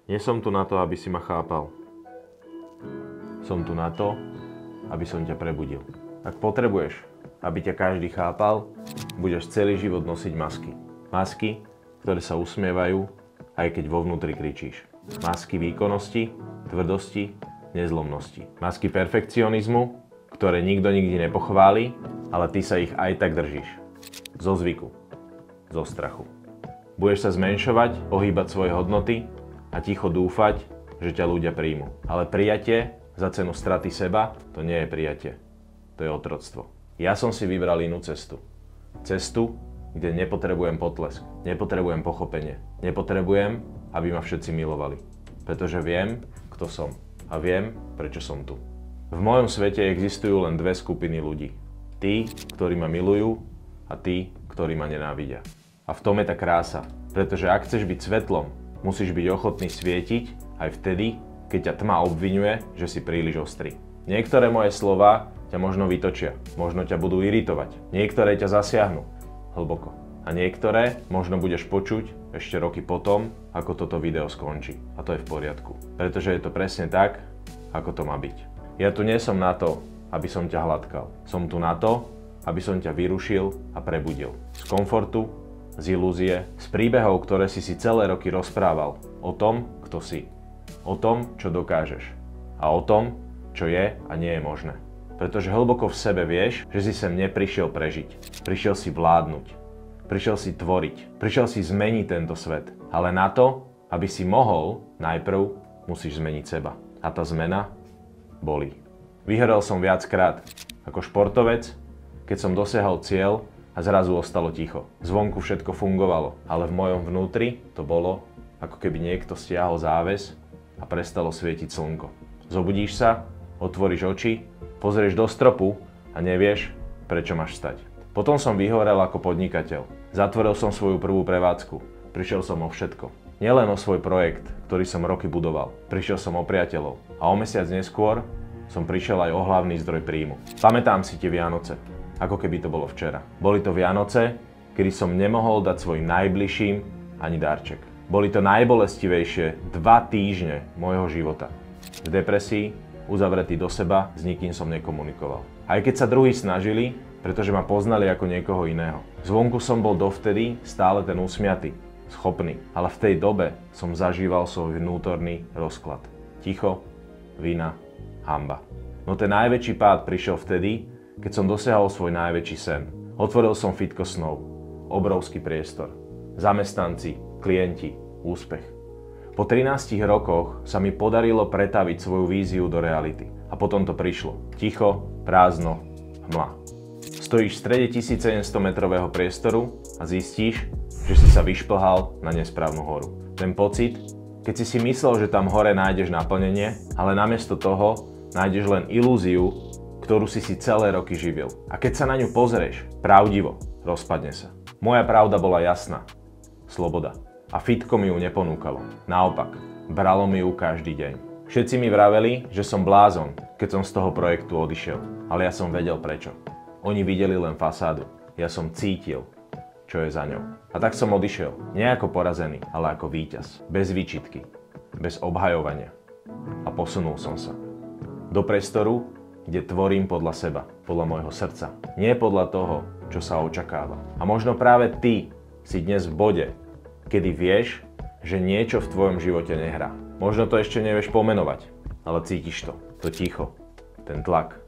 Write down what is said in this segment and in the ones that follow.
Nie som tu na to, aby si ma chápal. Som tu na to, aby som ťa prebudil. Ak potrebuješ, aby ťa každý chápal, budeš celý život nosiť masky. Masky, ktoré sa usmievajú, aj keď vo vnútri kričíš. Masky výkonnosti, tvrdosti, nezlomnosti. Masky perfekcionizmu, ktoré nikto nikdy nepochváli, ale ty sa ich aj tak držíš. Zo zvyku, zo strachu. Budeš sa zmenšovať, ohýbať svoje hodnoty a ticho dúfať, že ťa ľudia príjmu. Ale prijatie za cenu straty seba, to nie je prijatie. To je otroctvo. Ja som si vybral inú cestu. Cestu, kde nepotrebujem potlesk, nepotrebujem pochopenie, nepotrebujem, aby ma všetci milovali. Pretože viem, kto som a viem, prečo som tu. V mojom svete existujú len dve skupiny ľudí. Tí, ktorí ma milujú a tí, ktorí ma nenávidia. A v tom je tá krása, pretože ak chceš byť svetlom, musíš byť ochotný svietiť aj vtedy, keď ťa tma obviňuje, že si príliš ostrý. Niektoré moje slová ťa možno vytočia, možno ťa budú iritovať, niektoré ťa zasiahnu hlboko a niektoré možno budeš počuť ešte roky potom, ako toto video skončí. A to je v poriadku, pretože je to presne tak, ako to má byť. Ja tu nie som na to, aby som ťa hladkal. Som tu na to, aby som ťa vyrušil a prebudil. Z komfortu, z ilúzie, z príbehov, ktoré si celé roky rozprával. O tom, kto si. O tom, čo dokážeš. A o tom, čo je a nie je možné. Pretože hlboko v sebe vieš, že si sem neprišiel prežiť. Prišiel si vládnuť. Prišiel si tvoriť. Prišiel si zmeniť tento svet. Ale na to, aby si mohol, najprv musíš zmeniť seba. A tá zmena bolí. Vyhorel som viackrát ako športovec, keď som dosiahol cieľ a zrazu ostalo ticho. Zvonku všetko fungovalo, ale v mojom vnútri to bolo, ako keby niekto stiahol záves a prestalo svietiť slnko. Zobudíš sa, otvoríš oči, pozrieš do stropu a nevieš, prečo máš vstať. Potom som vyhorel ako podnikateľ. Zatvoril som svoju prvú prevádzku. Prišiel som o všetko. Nielen o svoj projekt, ktorý som roky budoval. Prišiel som o priateľov. A o mesiac neskôr som prišiel aj o hlavný zdroj príjmu. Pamätám si tie Vianoce, ako keby to bolo včera. Boli to Vianoce, kedy som nemohol dať svojim najbližším ani darček. Boli to najbolestivejšie 2 týždne môjho života. V depresii, uzavretý do seba, s nikým som nekomunikoval. Aj keď sa druhí snažili, pretože ma poznali ako niekoho iného. Zvonku som bol dovtedy stále ten usmiatý, schopný, ale v tej dobe som zažíval svoj vnútorný rozklad. Ticho, vina, hanba. No ten najväčší pád prišiel vtedy, keď som dosiahol svoj najväčší sen. Otvoril som fitko snov, obrovský priestor, zamestnanci, klienti, úspech. Po 13 rokoch sa mi podarilo pretaviť svoju víziu do reality. A potom to prišlo. Ticho, prázdno, hmla. Stojíš v strede 1700 metrového priestoru a zistíš, že si sa vyšplhal na nesprávnu horu. Ten pocit, keď si myslel, že tam hore nájdeš naplnenie, ale namiesto toho nájdeš len ilúziu, ktorú si celé roky živil. A keď sa na ňu pozrieš pravdivo, rozpadne sa. Moja pravda bola jasná. Sloboda. A fitko mi ju neponúkalo. Naopak, bralo mi ju každý deň. Všetci mi vraveli, že som blázon, keď som z toho projektu odišiel. Ale ja som vedel prečo. Oni videli len fasádu. Ja som cítil, čo je za ňou. A tak som odišiel. Nie ako porazený, ale ako víťaz. Bez výčitky. Bez obhajovania. A posunul som sa. Do priestoru, kde tvorím podľa seba. Podľa môjho srdca. Nie podľa toho, čo sa očakáva. A možno práve ty si dnes v bode, kedy vieš, že niečo v tvojom živote nehrá. Možno to ešte nevieš pomenovať, ale cítiš to. To ticho. Ten tlak.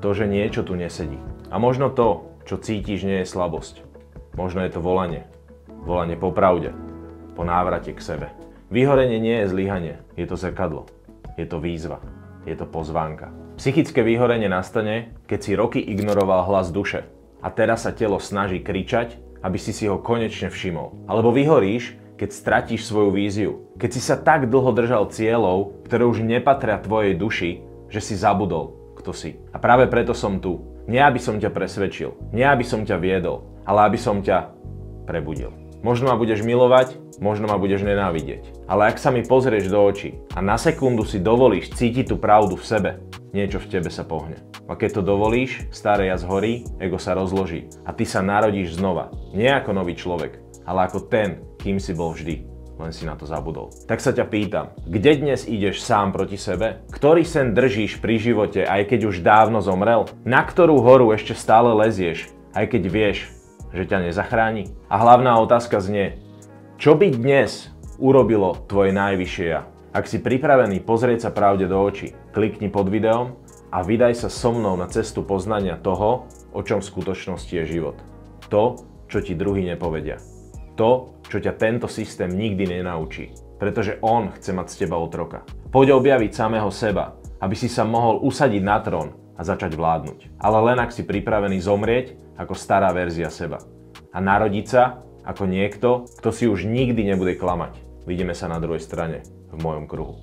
To, že niečo tu nesedí. A možno to, čo cítiš, nie je slabosť. Možno je to volanie. Volanie po pravde. Po návrate k sebe. Vyhorenie nie je zlyhanie. Je to zrkadlo. Je to výzva. Je to pozvánka. Psychické vyhorenie nastane, keď si roky ignoroval hlas duše. A teraz sa telo snaží kričať, aby si ho konečne všimol. Alebo vyhoríš, keď stratíš svoju víziu. Keď si sa tak dlho držal cieľov, ktoré už nepatria tvojej duši, že si zabudol, kto si. A práve preto som tu. Nie aby som ťa presvedčil, nie aby som ťa viedol, ale aby som ťa prebudil. Možno ma budeš milovať, možno ma budeš nenávidieť. Ale ak sa mi pozrieš do očí a na sekundu si dovolíš cítiť tú pravdu v sebe, niečo v tebe sa pohne. A keď to dovolíš, staré ja zhorí, ego sa rozloží a ty sa narodíš znova. Nie ako nový človek, ale ako ten, kým si bol vždy. len si na to zabudol. Tak sa ťa pýtam, kde dnes ideš sám proti sebe? Ktorý sen držíš pri živote, aj keď už dávno zomrel? Na ktorú horu ešte stále lezieš, aj keď vieš, že ťa nezachráni? A hlavná otázka znie, čo by dnes urobilo tvoje najvyššie ja? Ak si pripravený pozrieť sa pravde do očí, klikni pod videom a vydaj sa so mnou na cestu poznania toho, o čom v skutočnosti je život. To, čo ti druhý nepovedia. To, čo ťa tento systém nikdy nenaučí. Pretože on chce mať z teba otroka. Poď objaviť samého seba, aby si sa mohol usadiť na trón a začať vládnuť. Ale len ak si pripravený zomrieť ako stará verzia seba. A narodiť sa ako niekto, kto si už nikdy nebude klamať. Vidíme sa na druhej strane, v mojom kruhu.